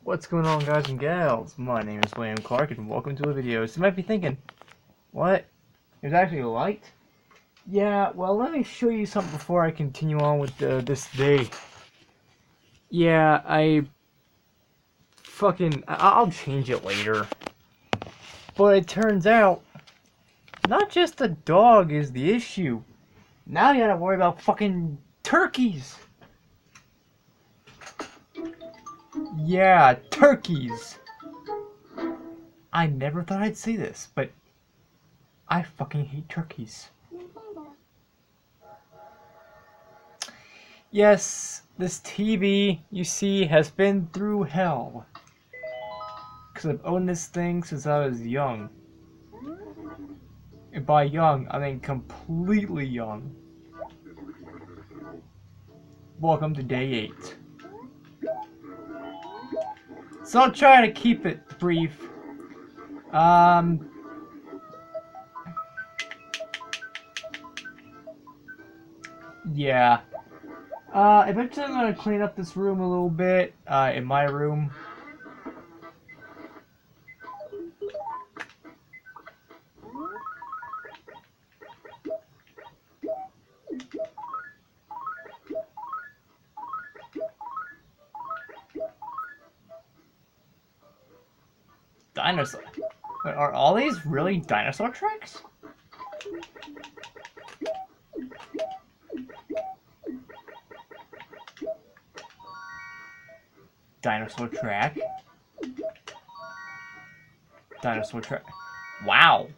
What's going on, guys and gals? My name is William Clark and welcome to a video. So you might be thinking, what? There's actually a light? Yeah, well, let me show you something before I continue on with this day. Yeah, I'll change it later. But it turns out, not just the dog is the issue. Now you gotta worry about fucking turkeys. Yeah, turkeys. I never thought I'd say this, but I fucking hate turkeys. Yes, this TV, you see, has been through hell. Because I've owned this thing since I was young. And by young, I mean completely young. Welcome to day 8. So I'll try to keep it brief. Yeah. Eventually I'm gonna clean up this room a little bit, in my room. Dinosaur. Wait, are all these really Dinosaur Tracks? Dinosaur Track. Dinosaur Track. Wow.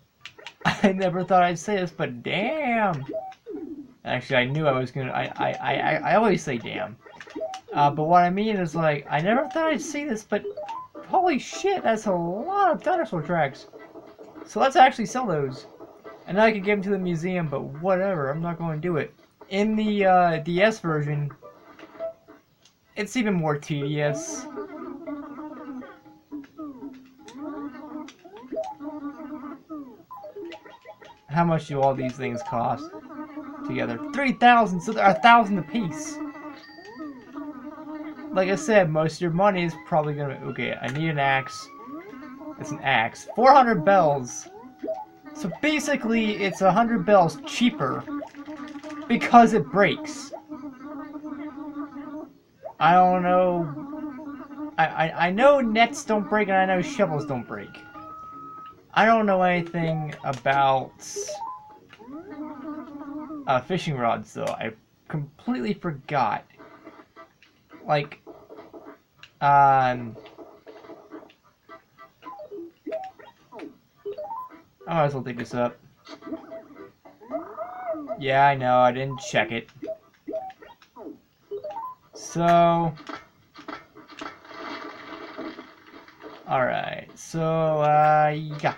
I never thought I'd say this, but damn. Actually, I knew I was gonna. I always say damn. But what I mean is, like, I never thought I'd see this, but holy shit, that's a lot of Dinosaur Tracks. So let's actually sell those. And I could give them to the museum, but whatever, I'm not going to do it. In the DS version, it's even more tedious. How much do all these things cost together? 3,000, so they're 1,000 apiece. Like I said, most of your money is probably gonna. Okay, I need an axe. It's an axe. 400 bells. So basically, it's 100 bells cheaper because it breaks. I don't know. I know nets don't break, and I know shovels don't break. I don't know anything about fishing rods, though. I completely forgot. Like, I might as well dig this up. Yeah, I know, I didn't check it. So, alright, so, yeah.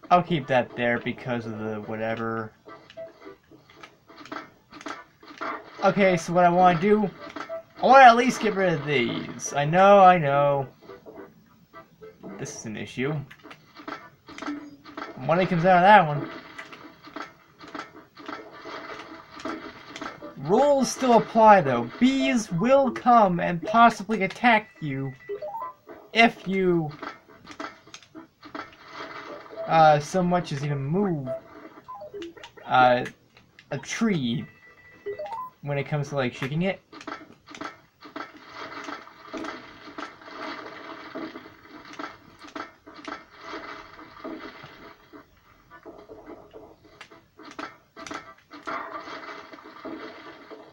I'll keep that there because of the whatever. Okay, so what I want to do, I want to at least get rid of these. I know. This is an issue. Money comes out of that one. Rules still apply though. Bees will come and possibly attack you if you so much as even move a tree when it comes to like shaking it.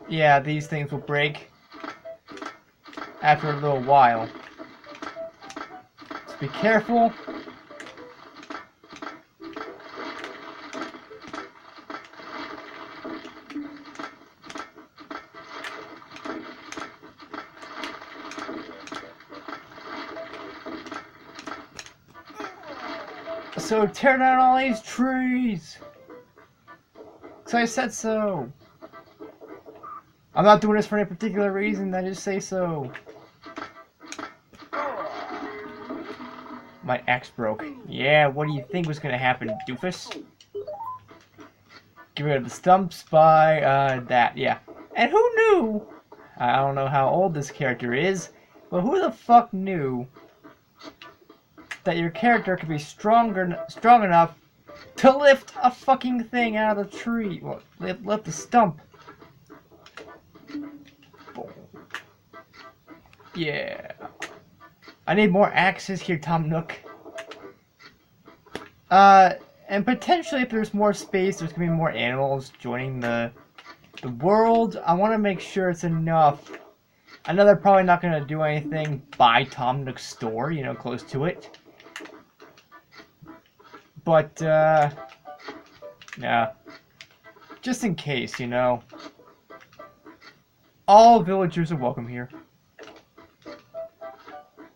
Yeah, these things will break after a little while. So be careful. So tear down all these trees! 'Cause I said so! I'm not doing this for any particular reason, I just say so. My axe broke. Yeah, what do you think was gonna happen, doofus? Get rid of the stumps by, that, yeah. And who knew? I don't know how old this character is, but who the fuck knew that your character could be strong enough to lift a fucking thing out of the tree? Well, lift the stump. Yeah. I need more axes here, Tom Nook. And potentially if there's more space, there's gonna be more animals joining the world. I want to make sure it's enough. I know they're probably not gonna do anything by Tom Nook's store, you know, close to it. But, yeah. Just in case, you know. All villagers are welcome here.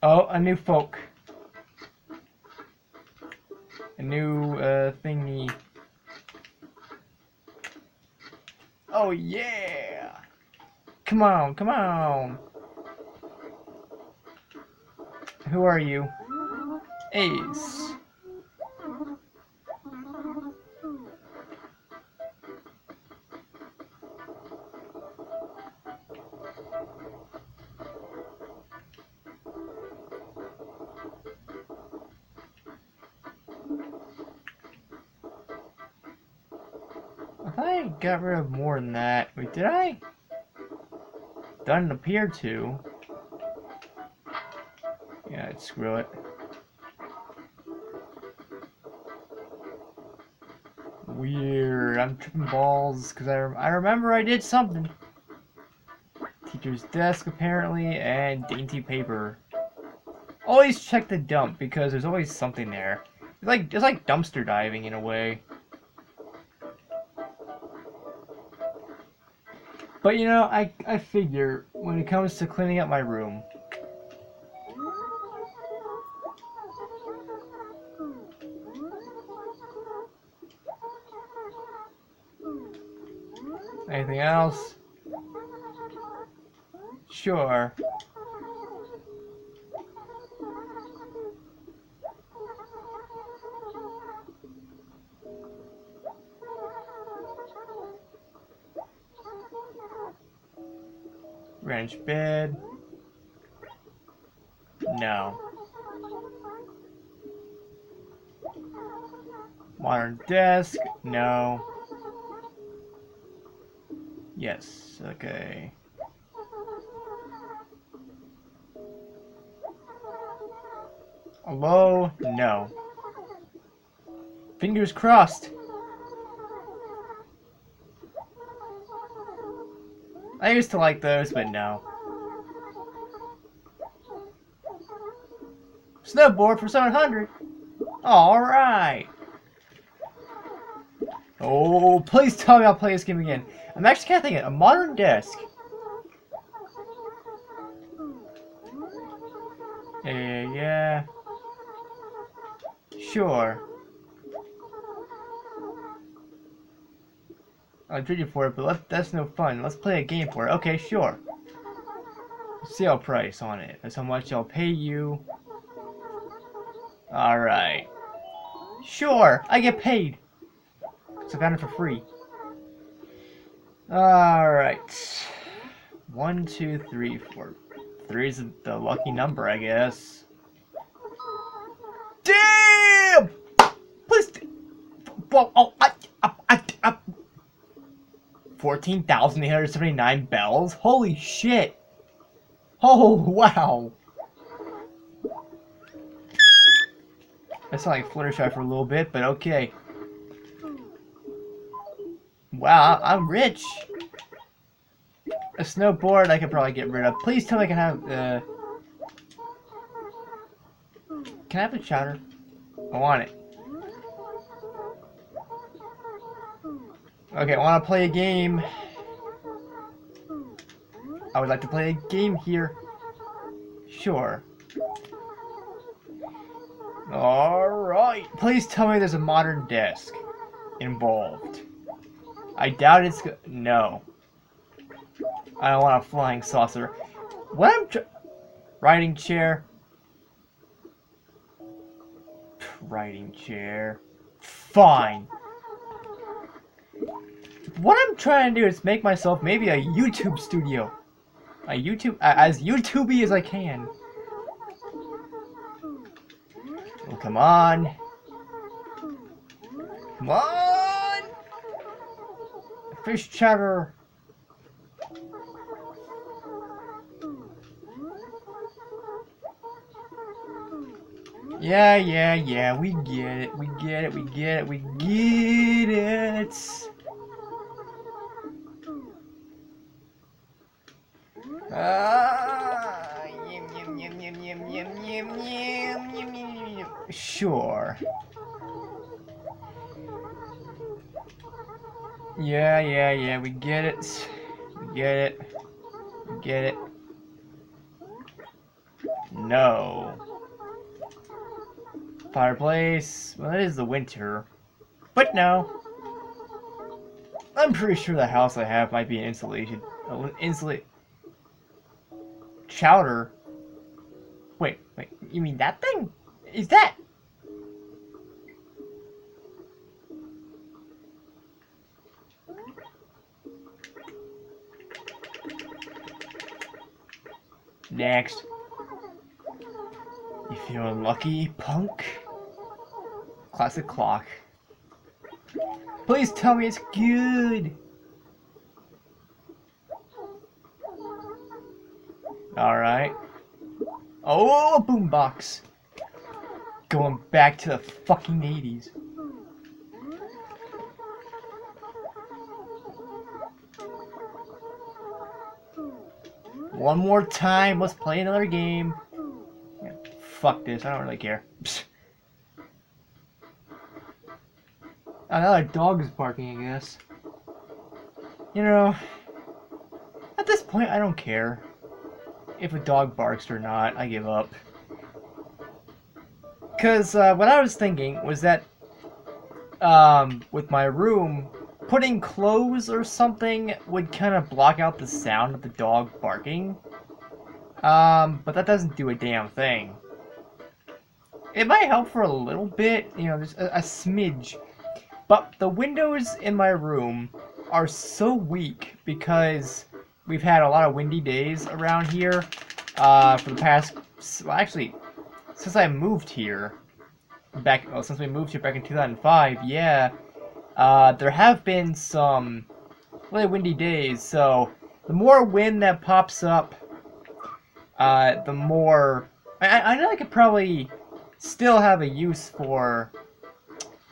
Oh, a new folk. A new, thingy. Oh, yeah! Come on, come on! Who are you? Ace. I got rid of more than that. Wait, did I? Doesn't appear to. Yeah, screw it. Weird. I'm tripping balls because I remember I did something. Teacher's desk apparently, and dainty paper. Always check the dump because there's always something there. It's like dumpster diving in a way. But you know, I figure when it comes to cleaning up my room, anything else? Sure. Ranch bed. No. Modern desk. No. Yes. Okay. Hello? No. Fingers crossed. I used to like those, but no. Snowboard for 700. All right. Oh, please tell me I'll play this game again. I'm actually kind of thinking a modern desk. Yeah. Sure. I'll treat you for it, but that's no fun. Let's play a game for it. Okay, sure. Sale price on it. That's how much I'll pay you. Alright. Sure, I get paid. So I got it for free. Alright. 1, 2, 3, 4. 3 is the lucky number, I guess. Damn! Please. Whoa, oh, 14,879 bells? Holy shit! Oh, wow! That sounded like Fluttershy for a little bit, but okay. Wow, I'm rich! A snowboard I could probably get rid of. Please tell me I can have, Can I have a chowder? I want it. Okay, I want to play a game. I would like to play a game here. Sure. Alright. Please tell me there's a modern desk involved. I doubt it's... No. I don't want a flying saucer. What I'm... Writing chair. writing chair. Fine. What I'm trying to do is make myself maybe a YouTube studio. A YouTube, as YouTubey as I can. Oh, come on. Come on! Fish chatter. Yeah, we get it, we get it, we get it, we get it! Sure. Yeah, we get it. We get it. We get it. No. Fireplace. Well, it is the winter. But no. I'm pretty sure the house I have might be an insulation. Chowder. Wait. You mean that thing? Is that? Next. You feeling lucky, punk? Classic clock. Please tell me it's good. Alright. Oh, a boombox. Going back to the fucking 80s. One more time, let's play another game. Yeah, fuck this, I don't really care. Psst. Another dog is barking, I guess. You know, at this point, I don't care if a dog barks or not. I give up. Because what I was thinking was that with my room, putting clothes or something would kind of block out the sound of the dog barking. But that doesn't do a damn thing. It might help for a little bit, you know, just a smidge. But the windows in my room are so weak because we've had a lot of windy days around here for the past, well, actually, since I moved here, since we moved here back in 2005, yeah, there have been some really windy days, so the more wind that pops up, the more, I know I could probably still have a use for,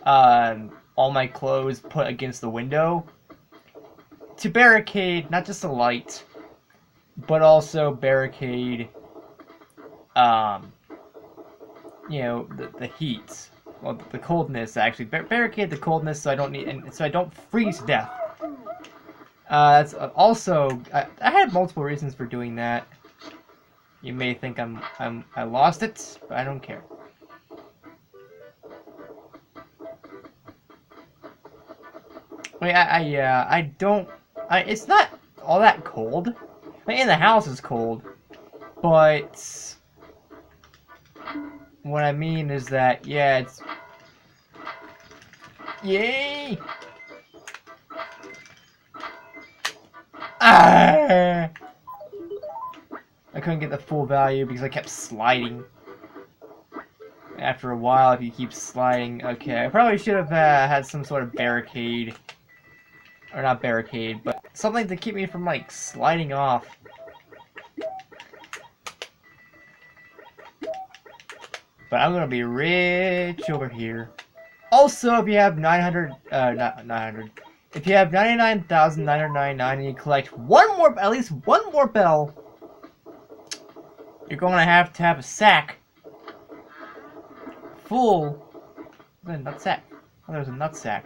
all my clothes put against the window to barricade not just the light, but also barricade, you know, the heat, well, the coldness actually, barricade the coldness so I don't freeze to death. That's also I had multiple reasons for doing that. You may think I lost it, but I don't care. Wait, it's not all that cold. I mean, in the house is cold, but what I mean is that, yeah, it's... Yay! Ah! I couldn't get the full value because I kept sliding. After a while, if you keep sliding... Okay, I probably should have had some sort of barricade. Or not barricade, but something to keep me from, like, sliding off. But I'm gonna be rich over here. Also, if you have 900, not 900, if you have 99,999 and you collect at least one more bell, you're gonna have a sack full. What's a nut sack? Oh, there's a nut sack.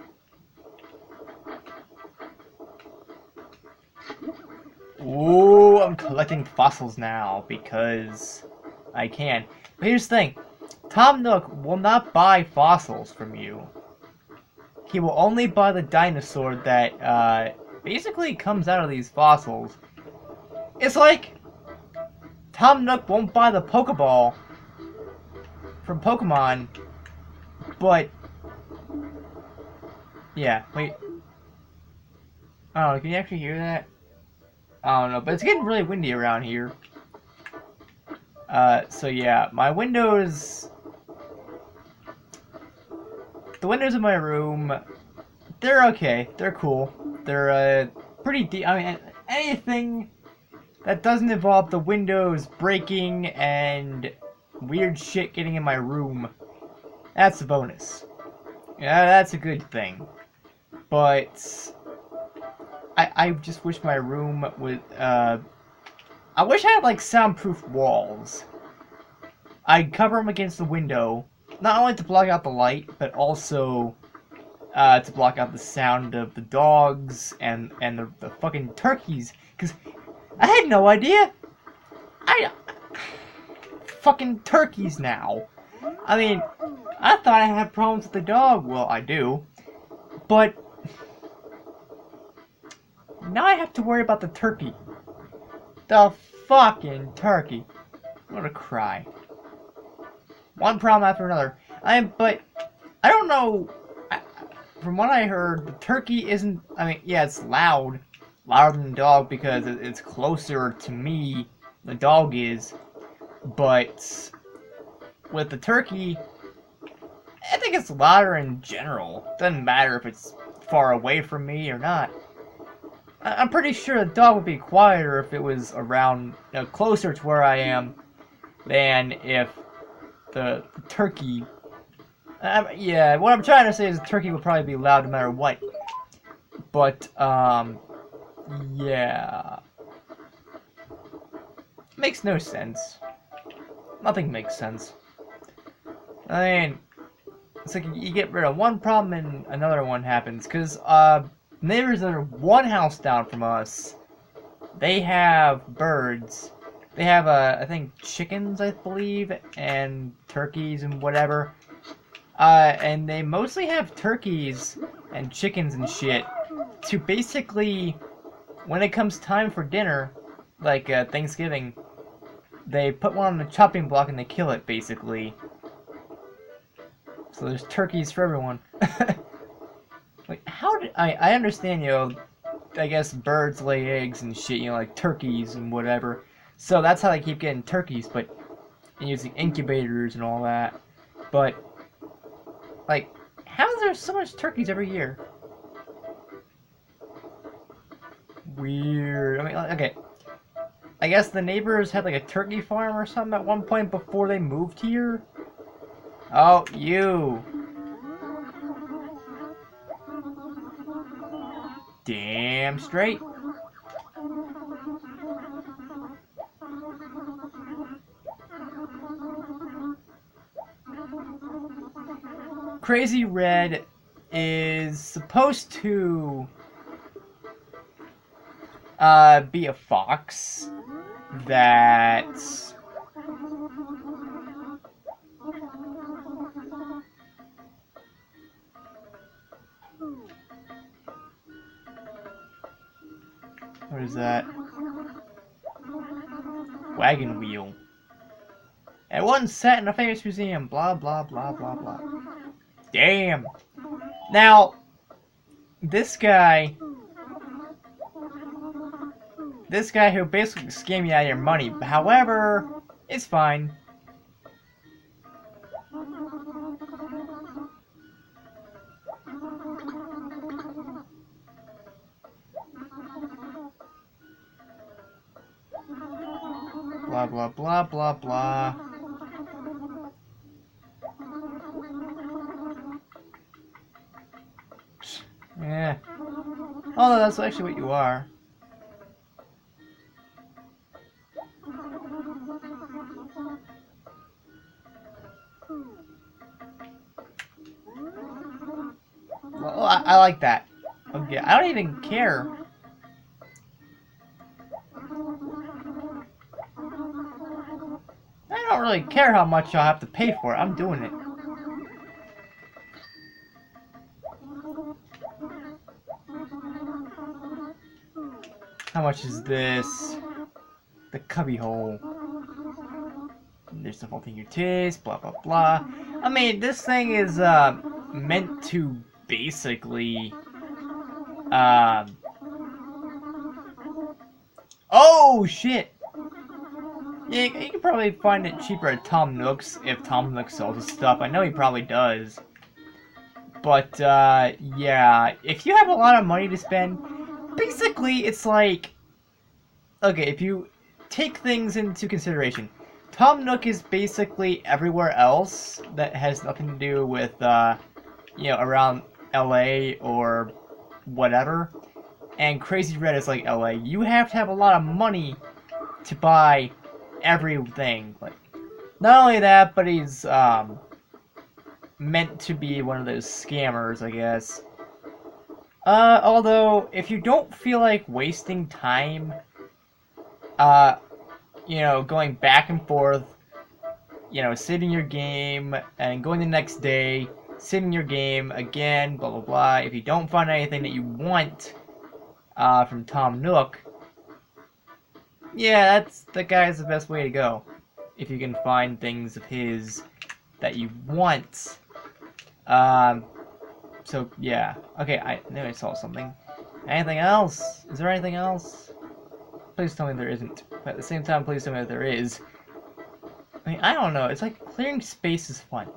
Ooh, I'm collecting fossils now because I can. But here's the thing. Tom Nook will not buy fossils from you. He will only buy the dinosaur that basically comes out of these fossils. It's like Tom Nook won't buy the Pokeball from Pokemon, But yeah, wait. Oh, can you actually hear that? I don't know, but it's getting really windy around here. So yeah, my windows... The windows in my room, they're okay. They're cool. They're, pretty deep. I mean, anything that doesn't involve the windows breaking and weird shit getting in my room, that's a bonus. Yeah, that's a good thing. But I just wish my room would, I wish I had, like, soundproof walls. I'd cover them against the window, not only to block out the light, but also to block out the sound of the dogs and the fucking turkeys. Because I had no idea. Fucking turkeys now. I mean, I thought I had problems with the dog. Well, I do. But now I have to worry about the turkey. The fucking turkey. I'm gonna cry. One problem after another. But I don't know. From what I heard, the turkey isn't. I mean, yeah, it's louder than the dog because it's closer to me. The dog is, but with the turkey, I think it's louder in general. Doesn't matter if it's far away from me or not. I'm pretty sure the dog would be quieter if it was around, closer to where I am, than if the turkey. Yeah, what I'm trying to say is the turkey would probably be loud no matter what. But yeah, makes no sense. Nothing makes sense. I mean, it's like you get rid of one problem and another one happens. Cause neighbors that are one house down from us, they have birds. They have I think chickens, I believe, and turkeys and whatever. And they mostly have turkeys and chickens and shit to basically, when it comes time for dinner, like Thanksgiving, they put one on the chopping block and they kill it, basically. So there's turkeys for everyone. Like, how did... I understand, I guess birds lay eggs and shit, like turkeys and whatever. So that's how they keep getting turkeys, but... and using incubators and all that. But... like, how is there so much turkeys every year? Weird. I mean, okay. I guess the neighbors had like a turkey farm or something at one point before they moved here. Oh, you. Damn straight. Crazy Red is supposed to be a fox that what is that? Wagon wheel. It once sat in a famous museum, blah blah blah blah blah. Damn. Now, this guy who basically scammed you out of your money, however, it's fine. Blah blah blah blah blah. Yeah. Although that's actually what you are. Well, I like that. Okay, I don't even care. I don't really care how much I'll have to pay for it. I'm doing it. How much is this? The cubby hole. there's defaulting your taste, blah blah blah. I mean, this thing is meant to basically oh shit! Yeah, you can probably find it cheaper at Tom Nook's if Tom Nook sells his stuff. I know he probably does. But yeah, if you have a lot of money to spend, basically it's like, okay, if you take things into consideration, Tom Nook is basically everywhere else that has nothing to do with, you know, around LA or whatever. And Crazy Red is like LA. You have to have a lot of money to buy everything. Like, not only that, but he's meant to be one of those scammers, I guess. Although, if you don't feel like wasting time, you know, going back and forth, you know, saving your game, and going the next day, saving your game again, blah blah blah, if you don't find anything that you want, from Tom Nook, yeah, that guy's the best way to go. If you can find things of his that you want. So, yeah. Okay, I knew I saw something. Anything else? Is there anything else? Please tell me there isn't. But at the same time, please tell me that there is. I mean, I don't know. It's like clearing space is fun.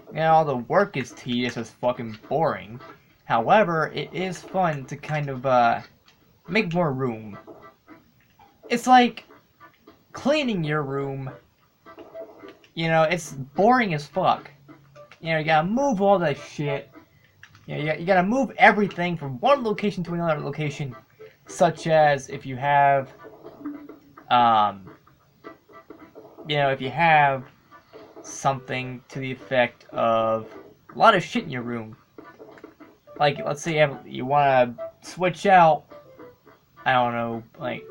You know, all the work is tedious, it's fucking boring. However, it is fun to kind of, make more room. It's like cleaning your room. You know, it's boring as fuck. You know, you gotta move all that shit. You know, you gotta move everything from one location to another location. Such as if you have, you know, if you have something to the effect of a lot of shit in your room. Like, let's say you want to switch out, I don't know, like,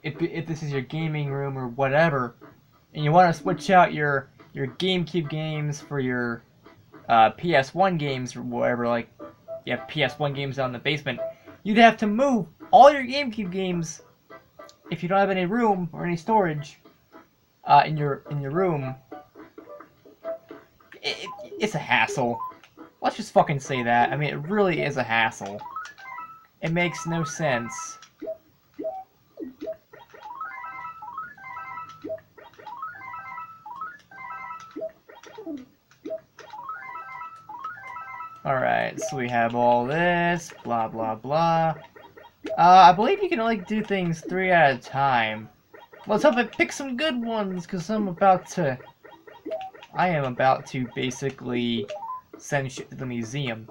if this is your gaming room or whatever, and you want to switch out your GameCube games for your PS1 games or whatever, like, you have PS1 games down in the basement, you'd have to move all your GameCube games if you don't have any room or any storage in your room. It's a hassle. Let's just fucking say that. I mean, it really is a hassle. It makes no sense. Alright, so we have all this, blah blah blah. I believe you can only do things 3 at a time. Let's hope I pick some good ones, because I am about to basically send shit to the museum.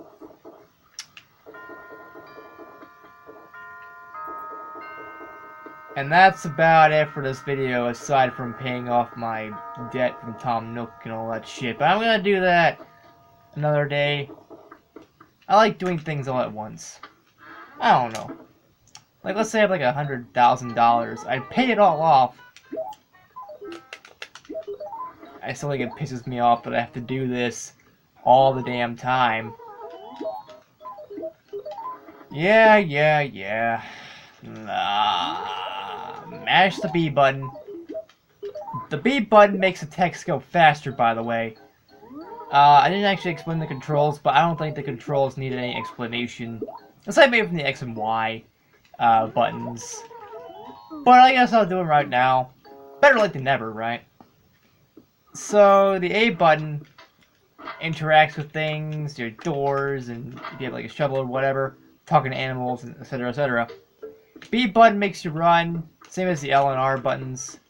And that's about it for this video, aside from paying off my debt from Tom Nook and all that shit. But I'm gonna do that another day. I like doing things all at once. I don't know. Like, let's say I have like $100,000. I'd pay it all off. I still think it pisses me off that I have to do this all the damn time. Yeah. Mash the B button. The B button makes the text go faster, by the way. I didn't actually explain the controls, but I don't think the controls need any explanation. Aside maybe from the X and Y buttons. But I guess I'll do it right now. Better late than never, right? So, the A button interacts with things, your doors, and if you have like a shovel or whatever, talking to animals, and etc, etc. B button makes you run, same as the L and R buttons.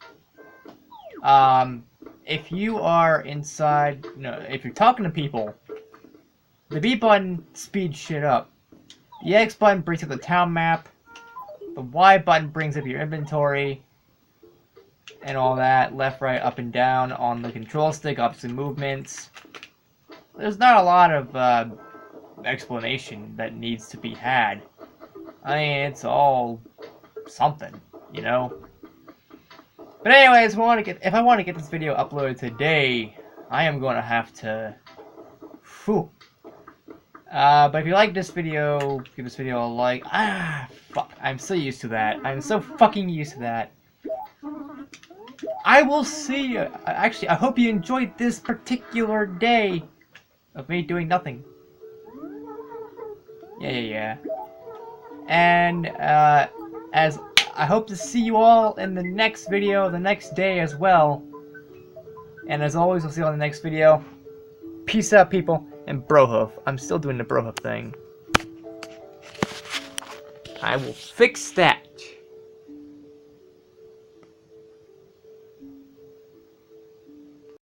If you are inside, if you're talking to people, the B button speeds shit up. The X button brings up the town map. The Y button brings up your inventory and all that, left, right, up, and down on the control stick, opposite movements. There's not a lot of explanation that needs to be had. I mean, it's all something, you know? But anyways, if I want to get this video uploaded today, I am going to have to... Whew. But if you like this video, give this video a like. Fuck. I'm so used to that. I'm so fucking used to that. I will see you. Actually, I hope you enjoyed this particular day of me doing nothing. Yeah. And as I hope to see you all in the next video, the next day as well. And as always, we'll see you on the next video. Peace out, people, and brohoof. I'm still doing the brohoof thing. I will fix that.